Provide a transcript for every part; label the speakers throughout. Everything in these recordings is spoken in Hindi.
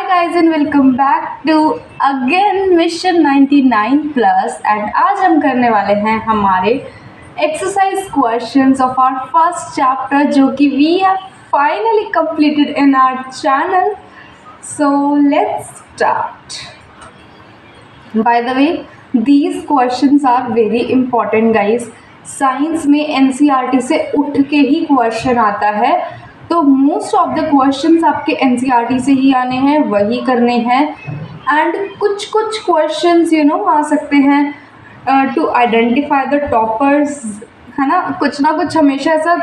Speaker 1: guys and welcome back to again Mission 99 Plus and आज हम करने वाले हैं हमारे exercise questions of our first chapter जो कि we have finally completed in our channel. So let's start. By the way, these questions are very important guys. Science में NCERT से उठ के ही क्वेश्चन आता है, तो मोस्ट ऑफ द क्वेश्चंस आपके NCERT से ही आने हैं, वही करने हैं. एंड कुछ कुछ क्वेश्चंस आ सकते हैं टू आइडेंटिफाई द टॉपर्स, है ना. कुछ ना कुछ हमेशा ऐसा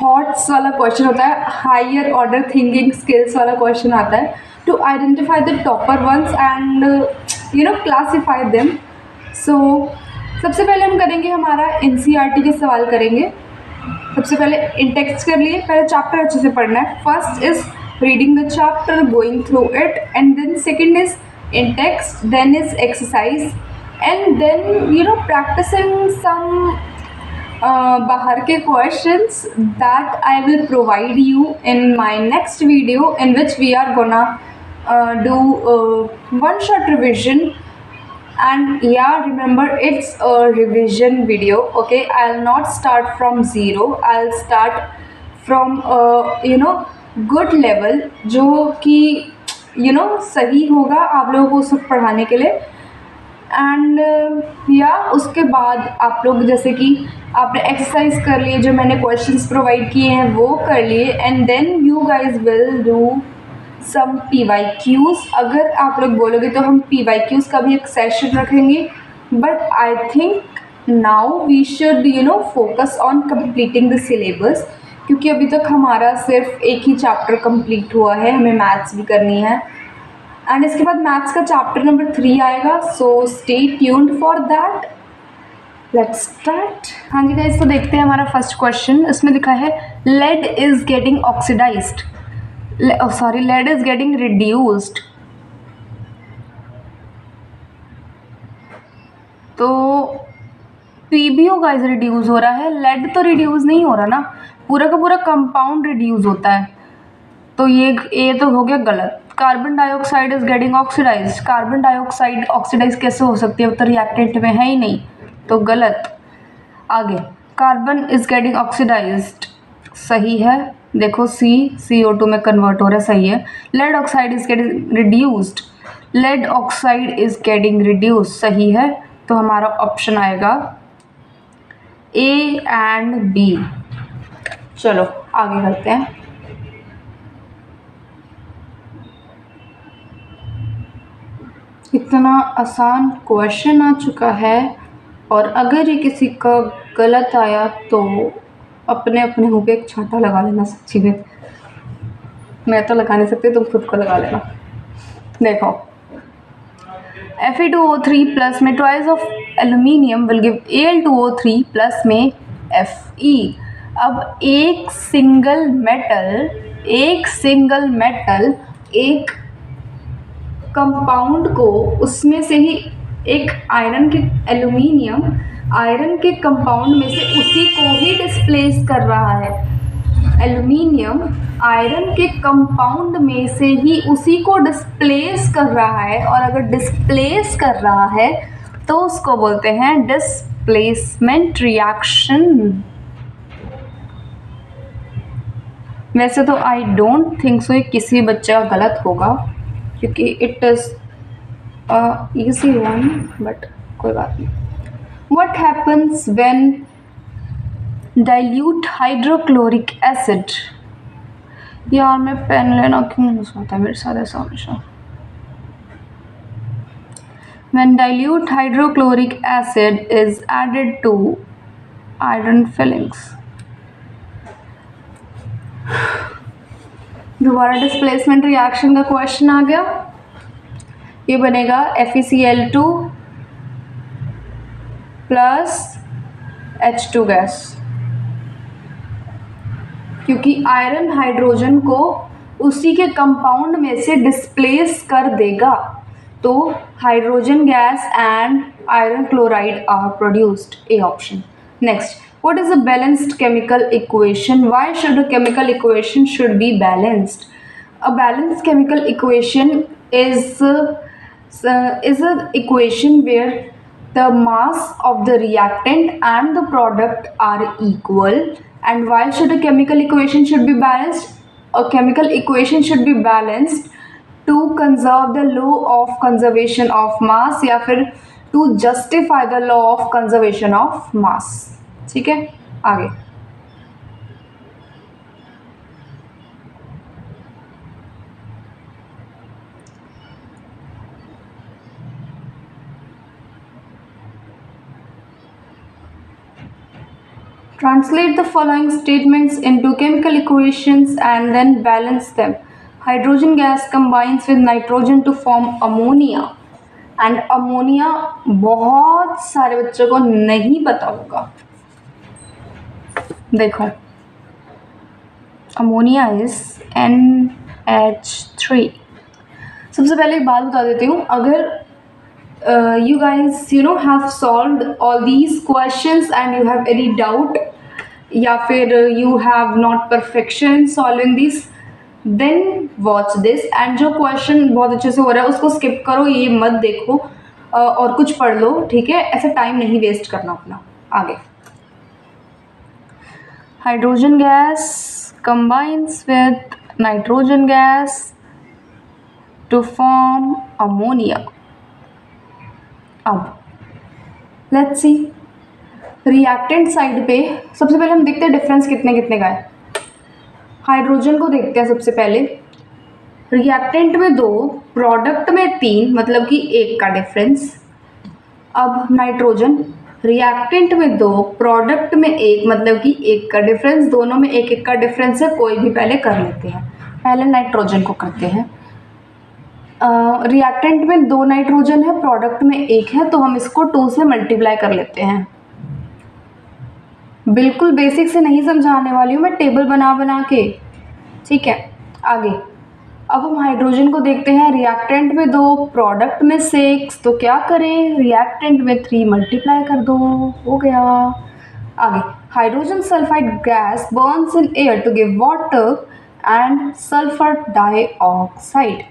Speaker 1: हॉट्स वाला क्वेश्चन होता है, हायर ऑर्डर थिंकिंग स्किल्स वाला क्वेश्चन आता है to identify the topper ones and classify them. So सबसे पहले हम करेंगे हमारा NCERT के सवाल करेंगे. सबसे पहले इन टेक्स्ट कर लिए, पहले चैप्टर अच्छे से पढ़ना है. First is reading the chapter, going through it, and then second is in text, then is exercise, and then practicing some बाहर के questions that I will provide you in my next video in which we are gonna do one shot revision. And yeah, remember it's a revision video, okay. I'll not start from zero, I'll start from good level जो कि सही होगा आप लोगों को सब पढ़ाने के लिए. एंड उसके बाद आप लोग जैसे कि आपने एक्सरसाइज कर लिए, जो मैंने क्वेश्चंस प्रोवाइड किए हैं वो कर लिए, and then you guys will do some PYQs. अगर आप लोग बोलोगे तो हम PYQs का भी एक सेशन रखेंगे, but I think now we should focus on completing the syllabus, क्योंकि अभी तक हमारा सिर्फ एक ही चैप्टर कंप्लीट हुआ है, हमें मैथ्स भी करनी है. एंड इसके बाद मैथ्स का चैप्टर नंबर 3 आएगा, so stay tuned for that. Let's start. हाँ जी गाइस, तो देखते हैं हमारा फर्स्ट क्वेश्चन. इसमें लिखा है lead is getting oxidised, lead is getting reduced. तो PbO गाइस रिड्यूस हो रहा है, लेड तो रिड्यूस नहीं हो रहा ना, पूरा का पूरा कंपाउंड रिड्यूस होता है. तो ये तो हो गया गलत. Carbon dioxide is getting oxidise, carbon dioxide oxidise कैसे हो सकती है, तो रिएक्टेंट में है ही नहीं, तो गलत. आगे कार्बन इज गेटिंग ऑक्सीडाइज्ड, सही है. देखो CO2 में कन्वर्ट हो रहा है, सही है. Lead oxide is getting reduced, lead oxide is getting reduced, सही है. तो हमारा ऑप्शन आएगा A एंड B. चलो आगे करते हैं. इतना आसान क्वेश्चन आ चुका है, और अगर ये किसी का गलत आया तो अपने मुँह पे एक छाता लगा लेना. सच्ची में मैं तो लगा नहीं सकती, तुम खुद को लगा लेना. देखो Fe2O3 प्लस में twice of aluminium will give Al2O3 plus में Fe. अब एक सिंगल मेटल एक कंपाउंड को, उसमें से ही एक आयरन के एल्यूमिनियम आयरन के कंपाउंड में से उसी को ही डिस्प्लेस कर रहा है. एल्यूमिनियम आयरन के कंपाउंड में से ही उसी को डिस्प्लेस कर रहा है, और अगर डिस्प्लेस कर रहा है तो उसको बोलते हैं डिस्प्लेसमेंट रिएक्शन. वैसे तो आई डोंट थिंक सो ये किसी बच्चे का गलत होगा, क्योंकि it is easy one, but कोई बात नहीं. What happens when dilute hydrochloric acid? यार मैं पेन लेना क्यों होता है मेरे साथ ऐसा हमेशा. When dilute hydrochloric acid is added to iron fillings. दोबारा डिस्प्लेसमेंट रिएक्शन का क्वेश्चन आ गया. ये बनेगा FeCl2 प्लस H2 गैस, क्योंकि आयरन हाइड्रोजन को उसी के कंपाउंड में से डिस्प्लेस कर देगा, तो hydrogen gas and iron chloride are produced. A option. Next, what is a balanced chemical equation? Why should a chemical equation should be balanced? A balanced chemical equation is an equation where the mass of the reactant and the product are equal. And why should a chemical equation should be balanced? A chemical equation should be balanced to conserve the law of conservation of mass या फिर to justify the law of conservation of mass. ठीक है, आगे. Translate the following statements into chemical equations and then balance them. Hydrogen gas combines with nitrogen to form ammonia. And ammonia बहुत सारे बच्चों को नहीं पता होगा. देखो, ammonia is NH3. सबसे पहले एक बात बता देती हूँ, अगर you guys have solved all these questions and you have any doubt या फिर you have not perfection solving this, then watch this and जो क्वेश्चन बहुत अच्छे से हो रहा है उसको स्किप करो, ये मत देखो और कुछ पढ़ लो, ठीक है. ऐसे टाइम नहीं वेस्ट करना अपना. आगे, hydrogen gas combines with nitrogen gas to form ammonia. अब लेट्स सी रिएक्टेंट साइड पे सबसे पहले हम देखते हैं डिफरेंस कितने कितने का है. हाइड्रोजन को देखते हैं सबसे पहले. रिएक्टेंट में 2, प्रोडक्ट में 3, मतलब कि 1 का डिफरेंस. अब नाइट्रोजन रिएक्टेंट में 2, प्रोडक्ट में 1, मतलब कि 1 का डिफरेंस. दोनों में 1 का डिफरेंस है, कोई भी पहले कर लेते हैं. पहले नाइट्रोजन को करते हैं. रिएक्टेंट में 2 नाइट्रोजन है, प्रोडक्ट में 1 है, तो हम इसको 2 से मल्टीप्लाई कर लेते हैं. बिल्कुल बेसिक से नहीं समझाने वाली हूँ मैं, टेबल बना बना के, ठीक है. आगे, अब हम हाइड्रोजन को देखते हैं. रिएक्टेंट में 2, प्रोडक्ट में 6, तो क्या करें, रिएक्टेंट में 3 मल्टीप्लाई कर दो, हो गया. आगे, hydrogen sulphide gas burns in air to give water and sulphur dioxide.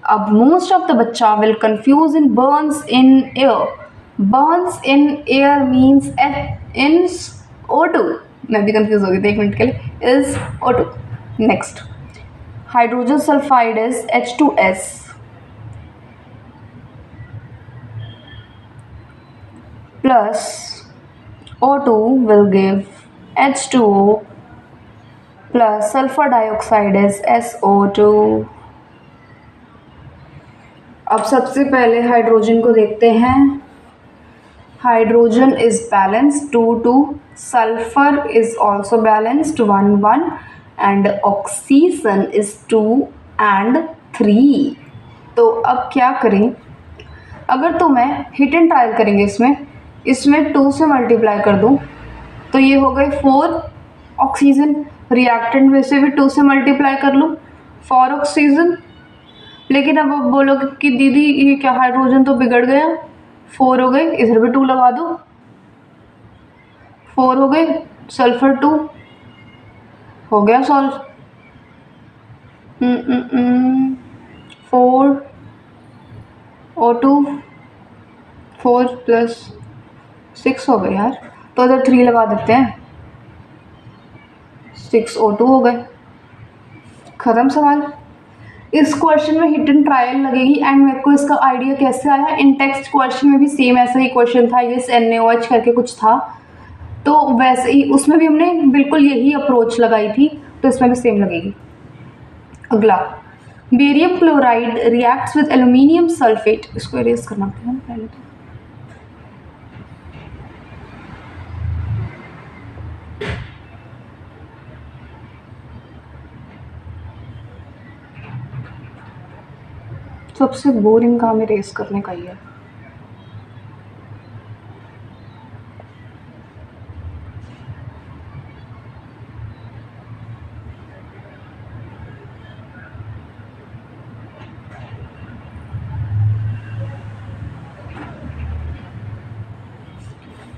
Speaker 1: अब मोस्ट ऑफ द बच्चा will confuse in burns in air. Burns in air means in O2. मैं भी कंफ्यूज हो गई थी 1 मिनट के लिए. Is O2. Next, hydrogen sulphide is H2S plus O2 will give H2O plus sulphur dioxide is SO2. अब सबसे पहले हाइड्रोजन को देखते हैं. Hydrogen is balanced 2-2, sulphur is also balanced 1-1 and oxygen is 2 and 3. तो अब क्या करें, अगर तो मैं हिट एंड ट्रायल करेंगे इसमें 2 से मल्टीप्लाई कर दूं तो ये हो गए 4 ऑक्सीजन. रिएक्टेंट में से भी 2 से मल्टीप्लाई कर लूँ 4 ऑक्सीजन. लेकिन अब आप बोलोगे कि दीदी ये क्या, हाइड्रोजन तो बिगड़ गया, 4 हो गए, इधर भी 2 लगा दो, 4 हो गए, सल्फर 2 हो गया सॉल्व. 4 O2 4 + 6 हो गए यार, तो इधर 3 लगा देते हैं, 6 O2 हो गए. ख़त्म सवाल. इस क्वेश्चन में हिट एंड ट्रायल लगेगी. एंड मेरे को इसका आइडिया कैसे आया, इन टेक्स्ट क्वेश्चन में भी सेम ऐसा ही क्वेश्चन था, ये NaOH करके कुछ था, तो वैसे ही उसमें भी हमने बिल्कुल यही अप्रोच लगाई थी, तो इसमें भी सेम लगेगी. अगला, barium chloride reacts with aluminium sulphate. इसको इरेज करना पड़ेगा पहले तो. सबसे बोरिंग काम इरेज करने का ही है.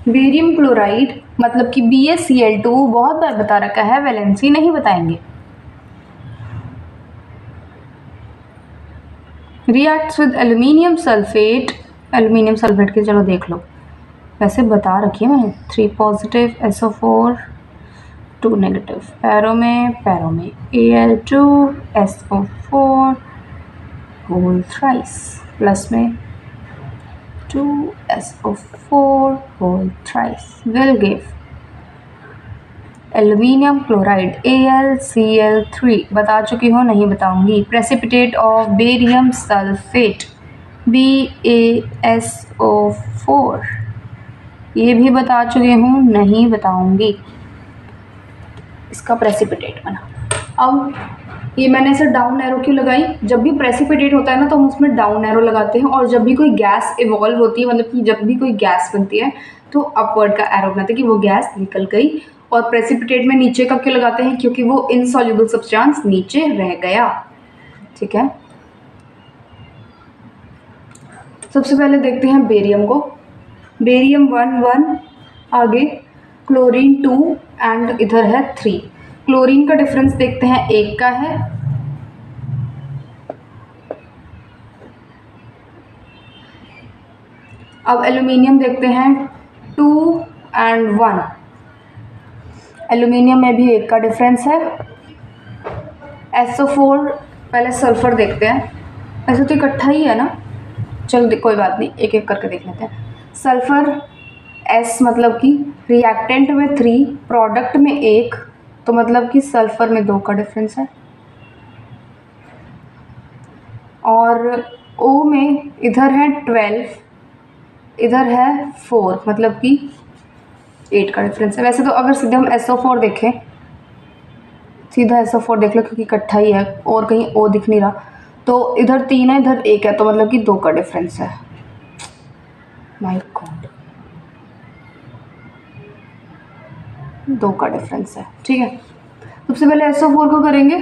Speaker 1: बेरियम क्लोराइड मतलब कि BaCl2 बहुत बार बता रखा है, वैलेंसी नहीं बताएंगे. Reacts with aluminium sulphate, aluminium sulphate के चलो देख लो, वैसे बता रखी है मैंने, 3 पॉजिटिव SO4 2 नेगेटिव, पैरों में Al2SO4 होल थ्राइस, प्लस में 2SO4 whole thrice will give aluminium chloride AlCl3, बता चुकी हो, नहीं बताऊंगी। Precipitate of barium sulphate BaSO4, ये भी बता चुकी हूँ, नहीं बताऊंगी। इसका प्रेसिपिटेट बना। अब ये मैंने ऐसे डाउन एरो क्यों लगाई, जब भी प्रेसिपिटेट होता है ना तो हम उसमें डाउन एरो लगाते हैं, और जब भी कोई गैस इवॉल्व होती है, मतलब कि जब भी कोई गैस बनती है तो अपवर्ड का एरो बनाते हैं कि वो गैस निकल गई। और प्रेसिपिटेट में नीचे का क्यों लगाते हैं, क्योंकि वो इनसॉल्युबल सब्सटेंस नीचे रह गया। ठीक है, सबसे पहले देखते हैं बेरियम को। बेरियम 1 आगे क्लोरीन 2 एंड इधर है 3। क्लोरीन का डिफरेंस देखते हैं, 1 का है। अब एल्यूमिनियम देखते हैं, 2 एंड 1। एल्यूमिनियम में भी 1 का डिफरेंस है। SO4, पहले सल्फर देखते हैं, ऐसे तो इकट्ठा ही है ना, चल कोई बात नहीं, एक एक करके देख लेते हैं। सल्फर S मतलब कि रिएक्टेंट में 3, प्रोडक्ट में 1, तो मतलब कि सल्फर में 2 का डिफरेंस है। और O में इधर है 12, इधर है 4, मतलब कि 8 का डिफरेंस है। वैसे तो अगर सीधे हम SO4 देखें, सीधा SO4 देख लो, क्योंकि इकट्ठा ही है और कहीं O दिख नहीं रहा, तो इधर 3 है, इधर 1 है, तो मतलब कि 2 का डिफरेंस है। माय गॉड, 2 का डिफरेंस है। ठीक है, सबसे पहले SO4 को करेंगे,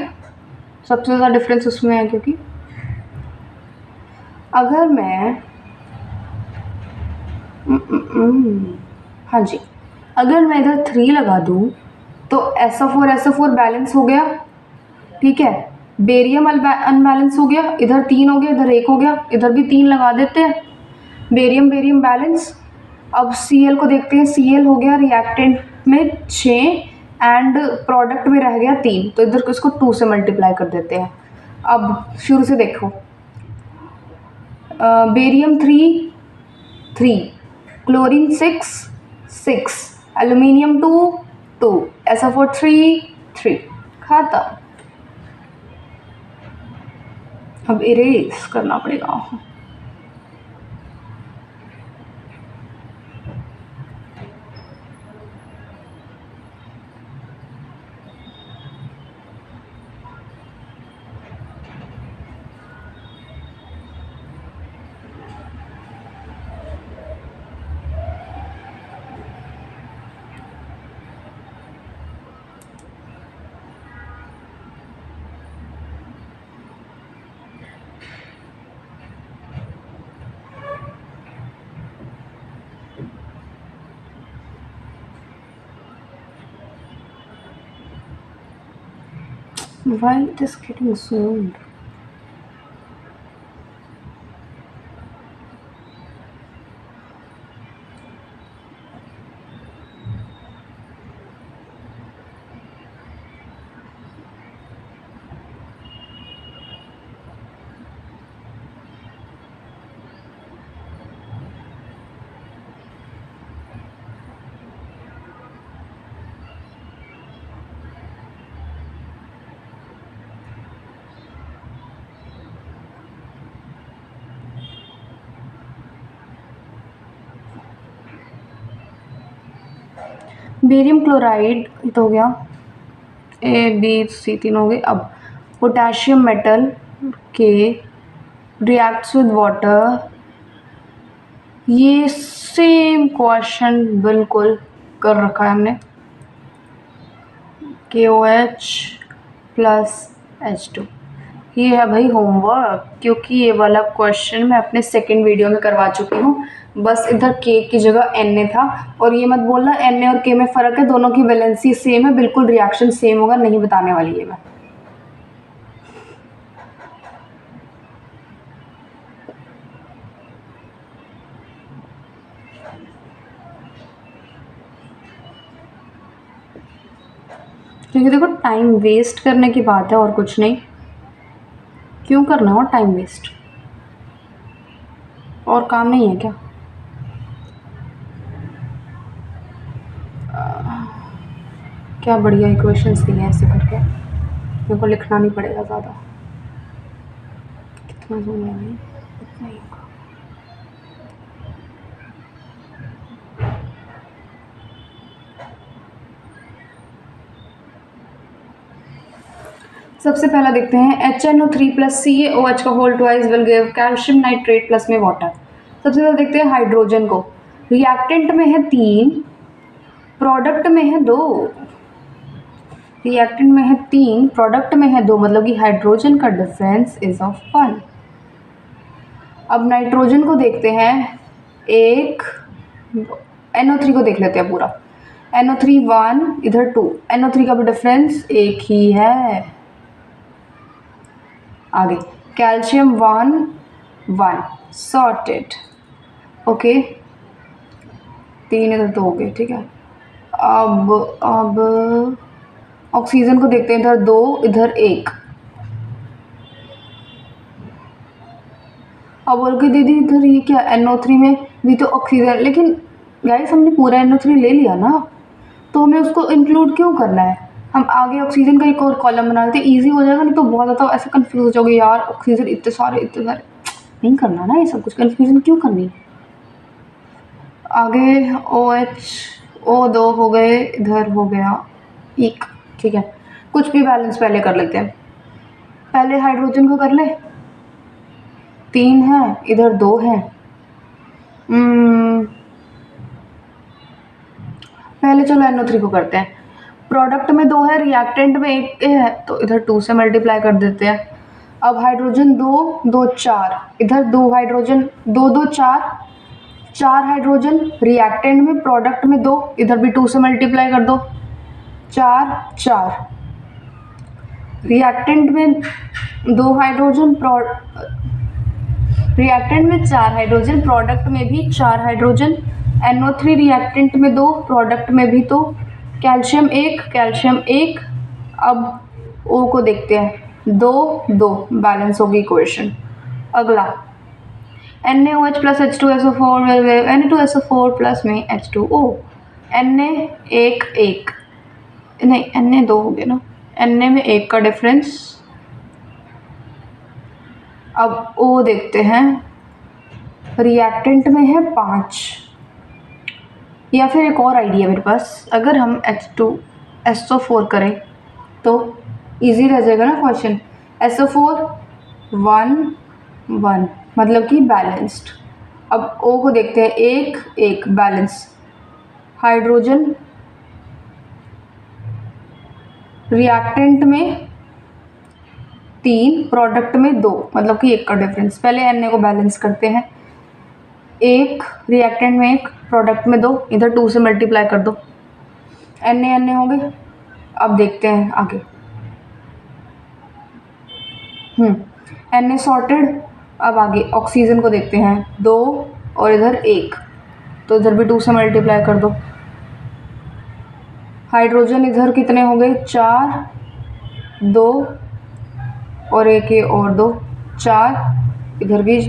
Speaker 1: सबसे ज़्यादा डिफरेंस उसमें है, क्योंकि अगर मैं हाँ जी, अगर मैं इधर 3 लगा दूँ तो SO4 बैलेंस हो गया। ठीक है, बेरियम अनबैलेंस हो गया, इधर 3 हो गया, इधर 1 हो गया, इधर भी 3 लगा देते हैं, बेरियम बैलेंस। अब Cl को देखते हैं, Cl हो गया रिएक्टेंट में 6 एंड प्रोडक्ट में रह गया 3, तो इधर इसको 2 से मल्टीप्लाई कर देते हैं। अब शुरू से देखो, बेरियम 3, क्लोरीन 6, एल्यूमिनियम 2, SO4 3, खत्म। अब इरेज करना पड़ेगा। Why it is getting zoomed? Barium chloride तो हो गया, A B C 3 हो गए। अब पोटेशियम मेटल के रिएक्ट्स विद वाटर, ये सेम क्वेश्चन बिल्कुल कर रखा है हमने, KOH प्लस H2। ये है भाई होमवर्क, क्योंकि ये वाला क्वेश्चन मैं अपने सेकंड वीडियो में करवा चुकी हूँ। बस इधर K की जगह Na था, और ये मत बोलना Na और K में फ़र्क है, दोनों की वैलेंसी सेम है, बिल्कुल रिएक्शन सेम होगा, नहीं बताने वाली है मैं। क्योंकि देखो टाइम वेस्ट करने की बात है और कुछ नहीं। क्यों करना हो टाइम वेस्ट, और काम नहीं है क्या? क्या बढ़िया इक्वेशंस दी हैं, ऐसे करके मेरे को लिखना नहीं पड़ेगा ज़्यादा। कितना जूम है भाई, इतना ही होगा। सबसे पहला देखते हैं HNO3 प्लस CaOH का whole twice will give calcium nitrate plus में वाटर। सबसे पहले देखते हैं हाइड्रोजन को। रिएक्टेंट में है 3, प्रोडक्ट में है 2। रिएक्टेंट में है 3, प्रोडक्ट में है 2, मतलब कि हाइड्रोजन का डिफरेंस इज ऑफ 1। अब नाइट्रोजन को देखते हैं, एक NO3 को देख लेते हैं पूरा। NO3 1, इधर 2, NO3 का भी डिफरेंस एक ही है। आगे कैल्शियम 1 1 सॉर्टेड, ओके 3 इधर 2 हो गए, ठीक है। अब ऑक्सीजन को देखते हैं, इधर 2 इधर 1। अब बोल के दीदी इधर ये क्या, NO3 में भी तो ऑक्सीजन, लेकिन गाइस हमने पूरा NO3 ले लिया ना, तो हमें उसको इंक्लूड क्यों करना है? हम आगे ऑक्सीजन का एक और कॉलम बना लेते, ईजी हो जाएगा। नहीं तो बहुत ज़्यादा ऐसे कंफ्यूज हो जाओगे, यार ऑक्सीजन इतने सारे नहीं करना ना ये सब कुछ, कंफ्यूजन क्यों करनी। आगे OH O2 हो गए, इधर हो गया 1, ठीक है। कुछ भी बैलेंस पहले कर लेते हैं। पहले हाइड्रोजन को कर ले, 3 है इधर 2 है। पहले चलो NO3 को करते हैं। प्रोडक्ट में 2 है, रिएक्टेंट में 1 है, तो इधर 2 से मल्टीप्लाई कर देते हैं। अब हाइड्रोजन 2 2 4, इधर 2 हाइड्रोजन 2 2 4 4 हाइड्रोजन, रिएक्टेंट में प्रोडक्ट में 2, इधर भी 2 से मल्टीप्लाई कर दो, 4 4। रिएक्टेंट में 2 हाइड्रोजन, रिएक्टेंट में 4 हाइड्रोजन, प्रोडक्ट में भी 4 हाइड्रोजन। NO3 रिएक्टेंट में 2, प्रोडक्ट में भी 2। Calcium 1 calcium 1। अब O को देखते हैं, 2 2 बैलेंस होगी इक्वेशन। अगला NaOH plus H2SO4 Na2SO4 plus में H2O। Na 1 1 नहीं, Na 2 हो गया ना, Na में 1 का डिफरेंस। अब O देखते हैं, रिएक्टेंट में है 5, या फिर एक और आइडिया मेरे पास, अगर हम H2SO4 करें तो इजी रह जाएगा ना क्वेश्चन। SO4 1 1 मतलब कि बैलेंस्ड। अब O को देखते हैं, 1 1 बैलेंस। हाइड्रोजन रिएक्टेंट में 3, प्रोडक्ट में 2, मतलब कि 1 का डिफरेंस। पहले Na को बैलेंस करते हैं, 1 रिएक्टेंट में 1, प्रोडक्ट में 2, इधर 2 से मल्टीप्लाई कर दो, Na हो गए। अब देखते हैं आगे, Na सॉर्टेड। अब आगे ऑक्सीजन को देखते हैं, 2 और इधर 1, तो इधर भी 2 से मल्टीप्लाई कर दो। हाइड्रोजन इधर कितने हो गए, 4 2 और 1 ये और 2 4, इधर भी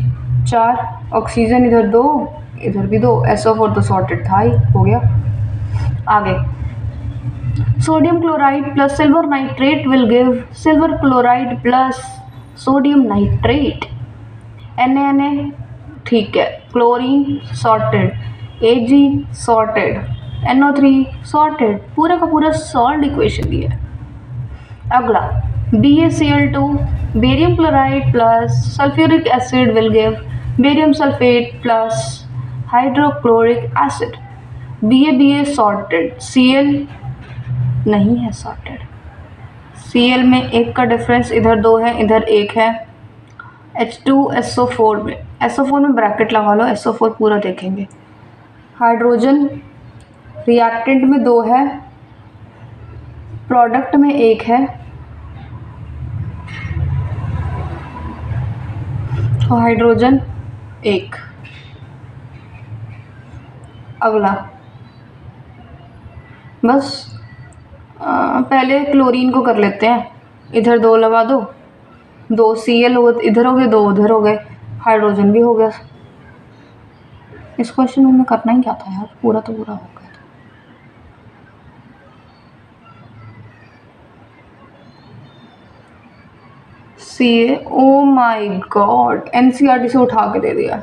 Speaker 1: 4। ऑक्सीजन इधर 2 इधर भी 2। SO4 तो सॉर्टेड था ही, हो गया। आगे sodium chloride plus silver nitrate will give silver chloride plus sodium nitrate. Na ठीक है, chlorine sorted, Ag sorted, NO3 sorted, पूरा का पूरा सॉल्ट इक्वेशन दिया है। अगला BaCl2 barium chloride plus sulphuric acid will give barium sulphate plus hydrochloric acid. Ba sorted, Cl नहीं है सॉर्टेड। Cl में 1 का डिफरेंस, इधर 2 है इधर 1 है। H2SO4 में, SO4 में ब्रैकेट लगा लो, SO4 पूरा देखेंगे। हाइड्रोजन रिएक्टेंट में 2 है, प्रोडक्ट में 1 है, तो हाइड्रोजन 1। अगला बस पहले क्लोरीन को कर लेते हैं, इधर 2 लगा दो, 2 Cl इधर हो गए, 2 उधर हो गए, हाइड्रोजन भी हो गया। इस क्वेश्चन में करना ही क्या था यार, पूरा तो पूरा हो गया। Ca, oh my god, NCERT से उठा के दे दिया।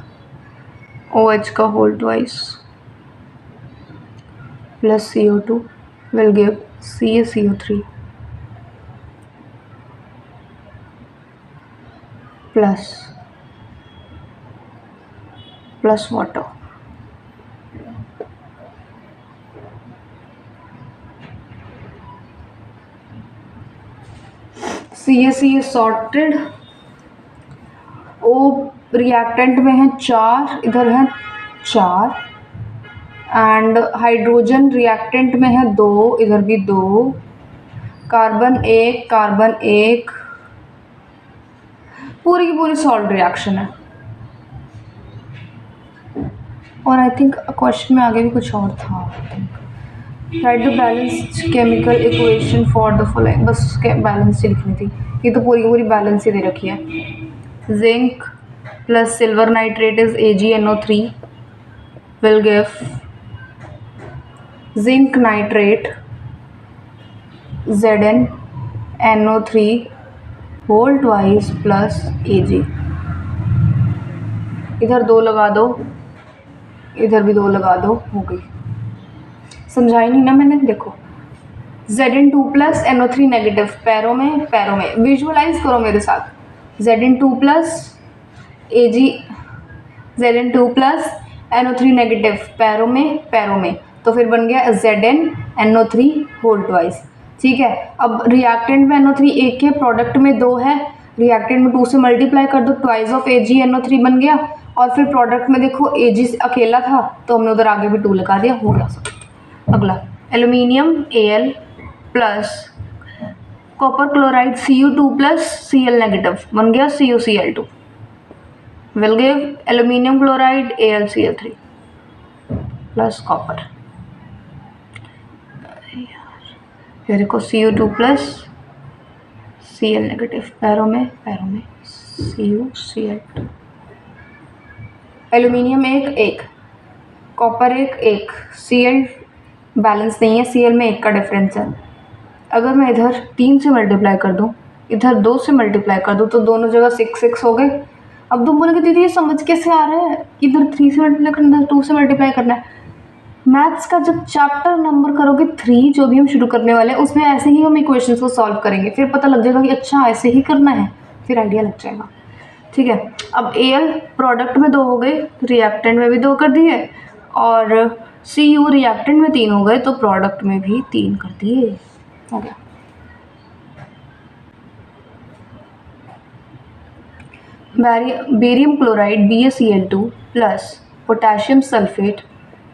Speaker 1: OH का whole twice plus CO2 will give CaCO3 plus water. CaC sorted, O reactant में है 4, इधर है 4, एंड हाइड्रोजन रिएक्टेंट में है 2, इधर भी 2, कार्बन 1, पूरी की पूरी सॉल्ट रिएक्शन है। और आई थिंक क्वेश्चन में आगे भी कुछ और था। Right the balanced chemical equation for the following, बस बैलेंस ही लिखनी थी, ये तो पूरी की पूरी बैलेंस ही दे रखी है। Zinc plus silver nitrate is AgNO3 will give zinc nitrate ZnNO3 whole twice plus Ag। इधर 2 लगा दो, इधर भी 2 लगा दो, हो गई। समझाई नहीं ना मैंने, देखो Zn2 प्लस NO3 नेगेटिव, पैरों में विजुअलाइज करो मेरे साथ। Zn2 plus Ag, Zn2 plus NO3 negative, पैरों में, तो फिर बन गया ZnNO3 होल ट्वाइस। ठीक है, अब रिएक्टेंट में NO3 एक है, प्रोडक्ट में 2 है, रिएक्टेंट में 2 से मल्टीप्लाई कर दो, ट्वाइस ऑफ AgNO3 बन गया, और फिर प्रोडक्ट में देखो Ag अकेला था तो हमने उधर आगे भी 2 लगा दिया, हो गया सब। अगला aluminium Al plus copper chloride Cu2 plus Cl negative बन गया CuCl2 will give aluminium chloride AlCl3 plus copper। फिर देखो Cu2 प्लस Cl नेगेटिव, पैरों में CuCl2, एल्यूमिनियम एक, कॉपर एक, Cl बैलेंस नहीं है, Cl में 1 का डिफरेंस है। अगर मैं इधर 3 से मल्टीप्लाई कर दूँ, इधर 2 से मल्टीप्लाई कर दूँ, तो दोनों जगह 6 हो गए। अब तुम बोलोगे दीदी ये समझ कैसे आ रहा है, इधर 3 से मल्टीप्लाई करना है, 2 से मल्टीप्लाई करना है। मैथ्स का जब चैप्टर नंबर करोगे 3, जो भी हम शुरू करने वाले हैं, उसमें ऐसे ही हम इक्वेशंस को सॉल्व करेंगे, फिर पता लग जाएगा कि अच्छा ऐसे ही करना है, फिर आइडिया लग जाएगा। ठीक है, अब Al प्रोडक्ट में 2 हो गए, रिएक्टेंट में भी 2 कर दिए, और Cu रिएक्टेंट में 3 हो गए, तो प्रोडक्ट में भी 3 कर दिए, हो गया। Barium chloride BaCl2 plus potassium sulphate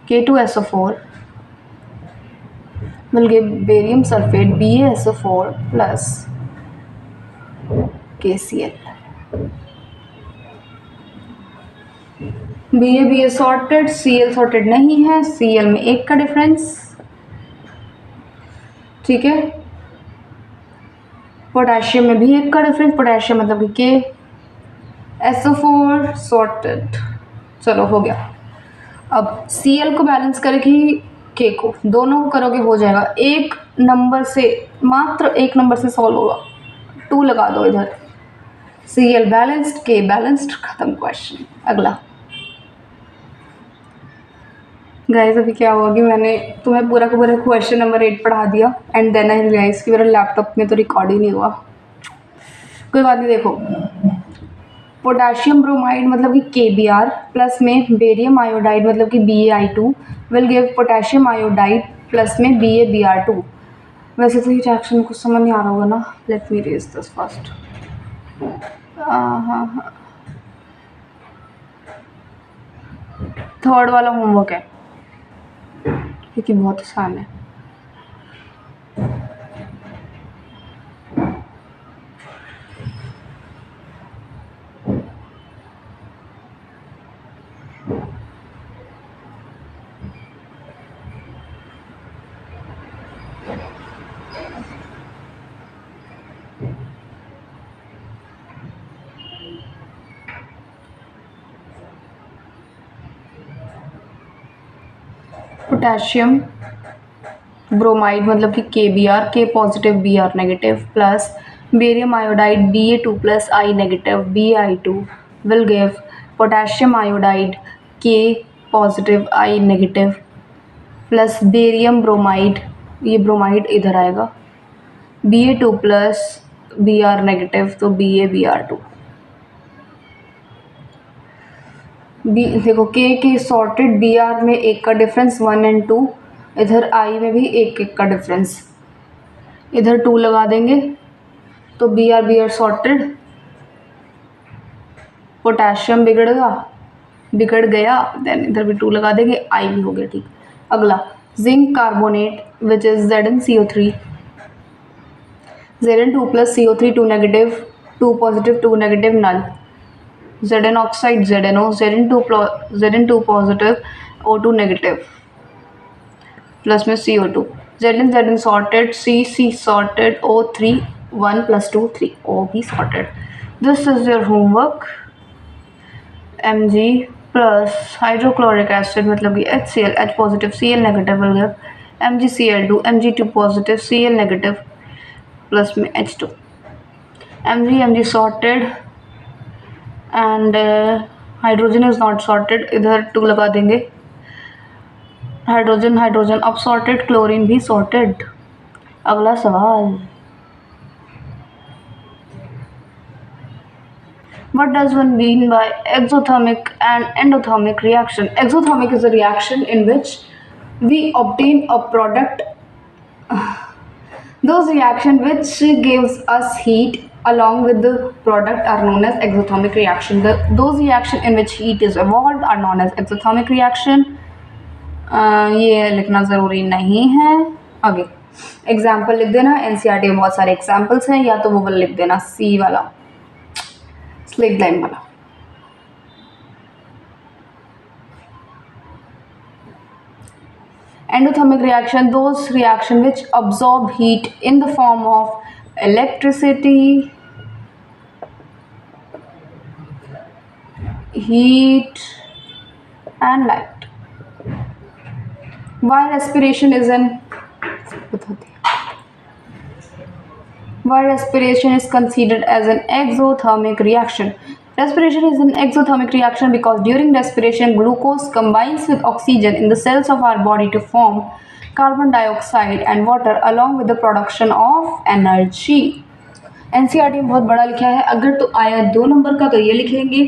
Speaker 1: K2SO4 will give barium sulfate BaSO4 plus KCl। BA sorted, Cl sorted नहीं है, Cl में 1 का डिफरेंस। ठीक है, पोटेशियम में भी 1 का डिफरेंस, पोटेशियम मतलब कि KSO4 सॉर्टेड। चलो हो गया। अब Cl को बैलेंस करेगी K को, दोनों को करोगे हो जाएगा, एक नंबर से, मात्र 1 नंबर से सॉल्व होगा। 2 लगा दो इधर, Cl बैलेंस्ड, K बैलेंस्ड, खत्म क्वेश्चन। अगला गाइस, अभी क्या हुआ कि मैंने तुम्हें पूरा का पूरा क्वेश्चन नंबर 8 पढ़ा दिया, एंड देन आई रियलाइज कि मेरा लैपटॉप में तो रिकॉर्ड ही नहीं हुआ। कोई बात नहीं, देखो पोटेशियम ब्रोमाइड मतलब कि KBr प्लस में बेरियम आयोडाइड मतलब कि BaI2 will give potassium iodide plus में BaBr2। वैसे तो ये रिएक्शन कुछ समझ नहीं आ रहा होगा ना, let me raise this first. हाँ, थर्ड वाला होमवर्क है, क्योंकि बहुत आसान है। पोटेशियम ब्रोमाइड मतलब कि KBr, K positive Br negative, plus barium iodide Ba2 plus I negative Bi2 will give potassium iodide K positive I negative plus barium bromide, ये ब्रोमाइड इधर आएगा, Ba2 प्लस Br नेगेटिव तो BaBr2। देखो के सॉर्टेड Br में एक का डिफरेंस 1 और 2, इधर I में भी एक का डिफरेंस, इधर 2 लगा देंगे तो Br सॉर्टेड, पोटेशियम बिगड़ गया, देन इधर भी 2 लगा देंगे, I भी हो गया। ठीक, अगला zinc carbonate which is ZnCO3, Zn2 plus CO3 2 negative 2 positive 2 negative null, Zn oxide ZnO, Zn2 positive O2 negative plus में CO2, Zn sorted, C sorted, O3 1 plus 2 3, O भी sorted. This is your homework. Mg plus hydrochloric acid मतलब कि HCl, H positive Cl negative will give MgCl2, Mg2 positive Cl negative plus में H2, Mg sorted and hydrogen is not sorted, इधर 2 लगा देंगे, हाइड्रोजन अब सॉर्टेड, क्लोरीन भी सॉर्टेड। अगला सवाल, what does one mean by exothermic and endothermic reaction? Exothermic is a reaction in which we obtain a product, those reaction which gives us heat along with the product are known as exothermic reaction. Those reaction in which heat is evolved are known as exothermic reaction. ये लिखना ज़रूरी नहीं है। आगे एग्जाम्पल लिख देना, NCERT में बहुत सारे एग्जाम्पल्स हैं, या तो वो वाला लिख देना, C वाला स्लिक लाइन वाला। Endothermic reaction, those reaction which absorb heat in the form of electricity, heat and light. Why respiration is considered as an exothermic reaction? Respiration is an exothermic reaction because during respiration, glucose combines with oxygen in the cells of our body to form carbon dioxide and water along with the production of energy. NCERT में बहुत बड़ा लिखा है, अगर तो आया 2 नंबर का तो ये लिखेंगे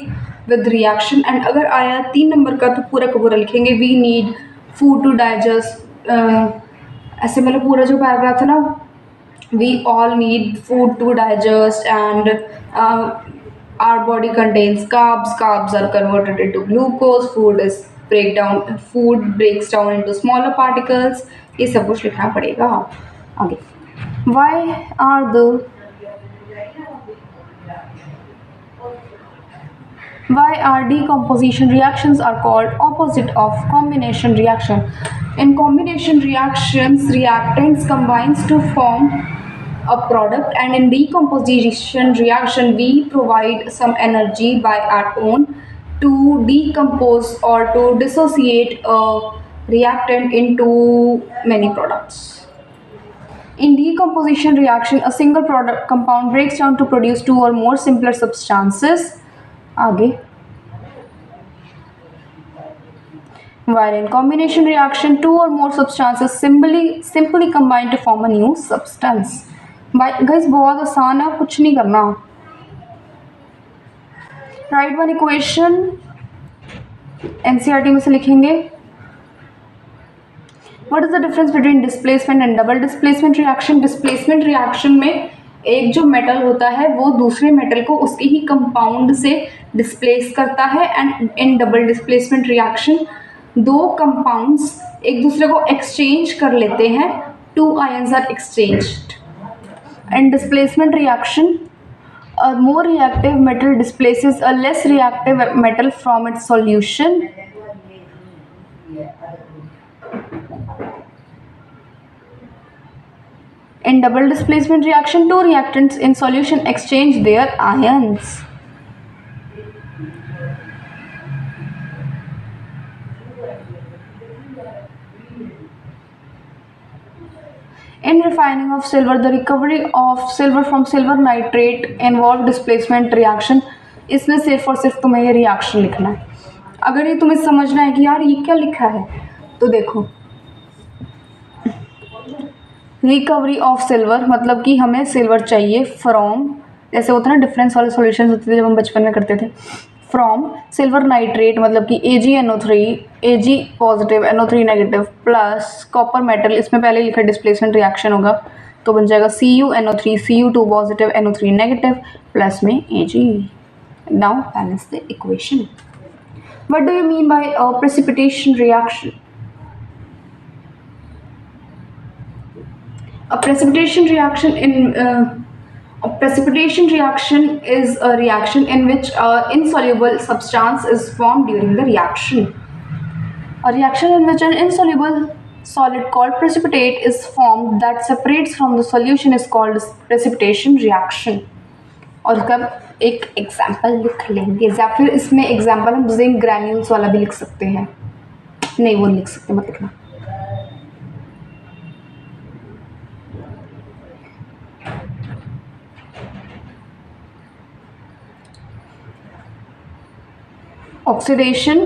Speaker 1: with reaction, एंड अगर आया 3 नंबर का तो पूरा का पूरा लिखेंगे we need food to digest, ऐसे मतलब पूरा जो पैराग्राफ है ना, we all need food to digest and our body contains carbs are converted into glucose, food breaks down into smaller particles, ये सब कुछ लिखना पड़ेगा। आगे why are decomposition reactions are called opposite of combination reaction? In combination reactions, reactants combines to form a product, and in decomposition reaction we provide some energy by our own to decompose or to dissociate a reactant into many products. In decomposition reaction, a single product compound breaks down to produce 2 or more simpler substances. आगे while in combination reaction 2 or more substances simply combine to form a new substance. Guys बहुत आसान है, कुछ नहीं करना। Write one equation, NCERT में से लिखेंगे। What is the difference between displacement and double displacement reaction? Displacement reaction में एक जो मेटल होता है वो दूसरे मेटल को उसके ही कंपाउंड से डिस्प्लेस करता है, and in double displacement reaction 2 compounds एक दूसरे को एक्सचेंज कर लेते हैं, 2 ions are exchanged. In displacement reaction a more reactive metal displaces a less reactive metal from its solution. In double displacement reaction, 2 reactants in solution exchange their ions. In refining of silver, the recovery of silver from silver nitrate involve displacement reaction. इसमें सिर्फ और सिर्फ तुम्हें ये रिएक्शन लिखना है. अगर ये तुम्हें समझना है कि यार ये क्या लिखा है, तो देखो, रिकवरी ऑफ सिल्वर मतलब कि हमें सिल्वर चाहिए फ्रॉम, जैसे होता है ना डिफरेंस वाले सॉल्यूशन होते थे जब हम बचपन में करते थे, फ्रॉम सिल्वर नाइट्रेट मतलब कि AgNO3, Ag positive NO3 negative plus copper metal, इसमें पहले लिखा डिस्प्लेसमेंट रिएक्शन होगा तो बन जाएगा CuNO3 Cu2 positive NO3 negative plus में Ag. Now balance the equation. What do you mean by precipitation reaction? A precipitation reaction is a reaction in which insoluble substance is formed during the reaction. A reaction in which an insoluble solid called precipitate is formed that separates from the solution is called precipitation reaction. और उसका एक एग्जाम्पल लिख लेंगे, या फिर इसमें एग्जाम्पल हम जिंक ग्रैन्यूल्स वाला भी लिख सकते हैं. नहीं वो लिख सकते, मत लिखना. ऑक्सीडेशन,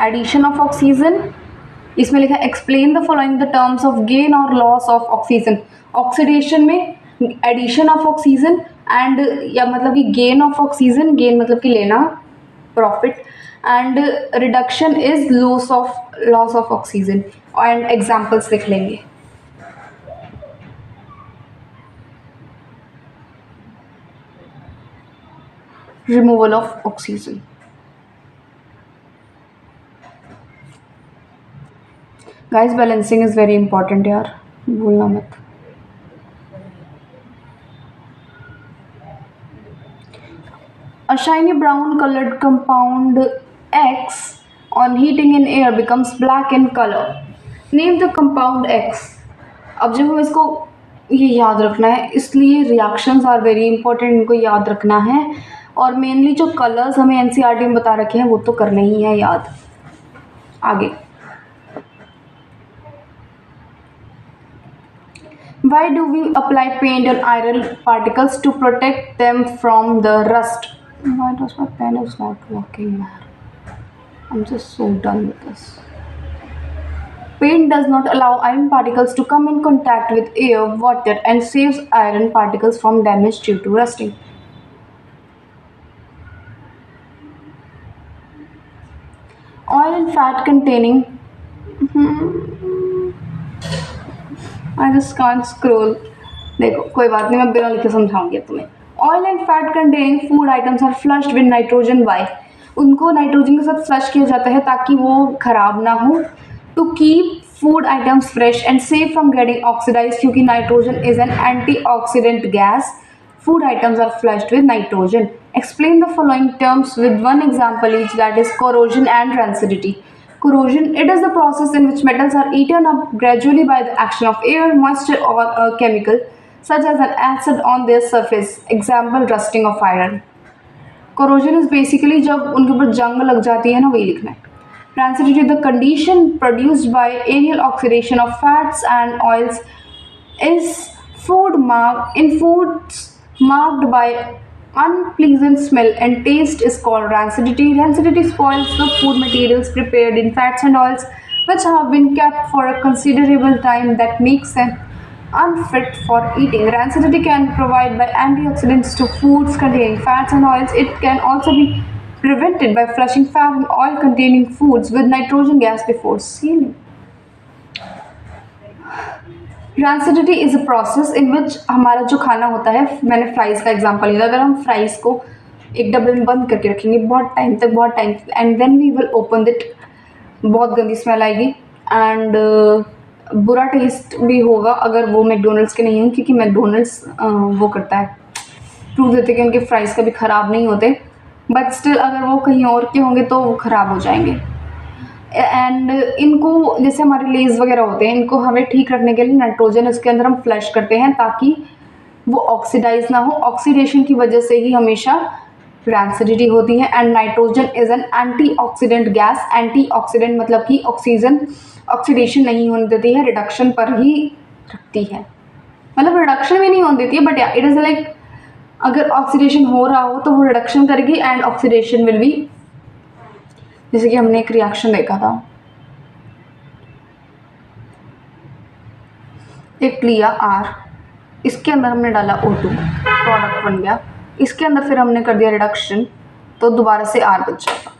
Speaker 1: एडिशन ऑफ ऑक्सीजन, इसमें लिखा है explain the following the terms of gain और लॉस ऑफ ऑक्सीजन. ऑक्सीडेशन में एडिशन ऑफ ऑक्सीजन एंड, या मतलब कि गेन ऑफ ऑक्सीजन, गेन मतलब कि लेना, profit, and reduction is loss of oxygen. And examples लिख लेंगे. Removal of oxygen. Guys balancing is very important यार, भूलना मत. A shiny brown colored compound X on heating in air becomes black in color. Name the compound X. अब जब हम इसको ये याद रखना है, इसलिए रिएक्शंस आर वेरी इंपॉर्टेंट, इनको याद रखना है. और मेनली जो कलर्स हमें NCERT में बता रखे हैं वो तो करने ही है याद. आगे, why do we apply paint on iron particles to protect them from the rust? Why does my pen is not working, man? I'm just so done with this. Paint does not allow iron particles to come in contact with air, water, and saves iron particles from damage due to rusting. Oil and fat containing I just can't scroll. देखो कोई बात नहीं, मैं बिना लिखे समझाऊंगी तुम्हें. Oil and fat containing food items are flushed with nitrogen. Why? उनको नाइट्रोजन के साथ फ्लश किया जाता है ताकि वो खराब ना हो. To keep food items fresh and safe from getting oxidize, क्योंकि nitrogen is an antioxidant gas. Food items are flushed with nitrogen. Explain the following terms with one example each, that is corrosion and rancidity. Corrosion, it is the process in which metals are eaten up gradually by the action of air, moisture or a chemical such as an acid on their surface. Example, rusting of iron. Corrosion is basically जब उनके ऊपर जंग लग जाती है ना, वही लिखना है. Rancidity, the condition produced by aerial oxidation of fats and oils is foods marked by unpleasant smell and taste is called rancidity. Rancidity spoils the food materials prepared in fats and oils which have been kept for a considerable time, that makes them unfit for eating. Rancidity can be provided by antioxidants to foods containing fats and oils. It can also be prevented by flushing fat and oil containing foods with nitrogen gas before sealing. Rancidity is a process in which हमारा जो खाना होता है, मैंने फ्राइज़ का एग्जांपल लिया, अगर हम फ्राइज़ को एक डब्बे में बंद करके रखेंगे बहुत टाइम तक and then we will open it, बहुत गंदी स्मेल आएगी एंड बुरा टेस्ट भी होगा अगर वो मैकडोनल्ड्स के नहीं हों, क्योंकि मैकडोनल्ड्स वो करता है, प्रूव देते कि उनके फ्राइज़ कभी ख़राब नहीं होते, बट स्टिल अगर वो कहीं और के होंगे तो वो ख़राब हो जाएंगे. एंड इनको जैसे हमारे लेज़ वगैरह होते हैं, इनको हमें ठीक रखने के लिए नाइट्रोजन इसके अंदर हम फ्लश करते हैं ताकि वो ऑक्सीडाइज ना हो. ऑक्सीडेशन की वजह से ही हमेशा फिर एसिडिटी होती है। And nitrogen is an antioxidant gas. Antioxidant मतलब कि ऑक्सीजन ऑक्सीडेशन नहीं होने देती है, रिडक्शन पर ही रखती है, मतलब रिडक्शन भी नहीं होने देती है, बट इट इज़ लाइक अगर ऑक्सीडेशन हो रहा हो तो वो रिडक्शन करेगी एंड ऑक्सीडेशन विल बी, जैसे कि हमने एक रिएक्शन देखा था, एक लिया R, इसके अंदर हमने डाला O2, प्रोडक्ट बन गया, इसके अंदर फिर हमने कर दिया रिडक्शन तो दोबारा से R बच जाएगा।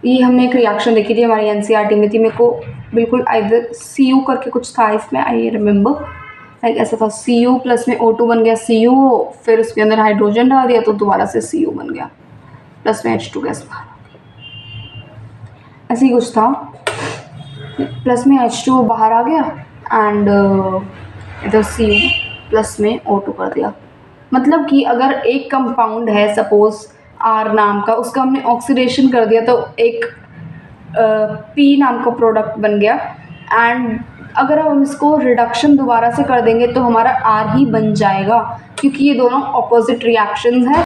Speaker 1: ये हमने एक रिएक्शन देखी थी हमारी NCERT में थी, मेरे को बिल्कुल आइदर CU करके कुछ था इसमें, आई रिमेंबर लाइक ऐसा था, CU प्लस में O2 बन गया CU, फिर उसके अंदर हाइड्रोजन डाल दिया तो दोबारा से CU बन गया, प्लस में H2 गैस बाहर आ गई, ऐसे ही कुछ था, प्लस में H2 बाहर आ गया एंड इधर CU प्लस में O2 कर दिया। मतलब कि अगर एक कंपाउंड है सपोज R नाम का, उसका हमने ऑक्सीडेशन कर दिया तो एक P नाम का प्रोडक्ट बन गया, एंड अगर हम इसको रिडक्शन दोबारा से कर देंगे तो हमारा R ही बन जाएगा, क्योंकि ये दोनों ऑपोजिट रिएक्शंस हैं।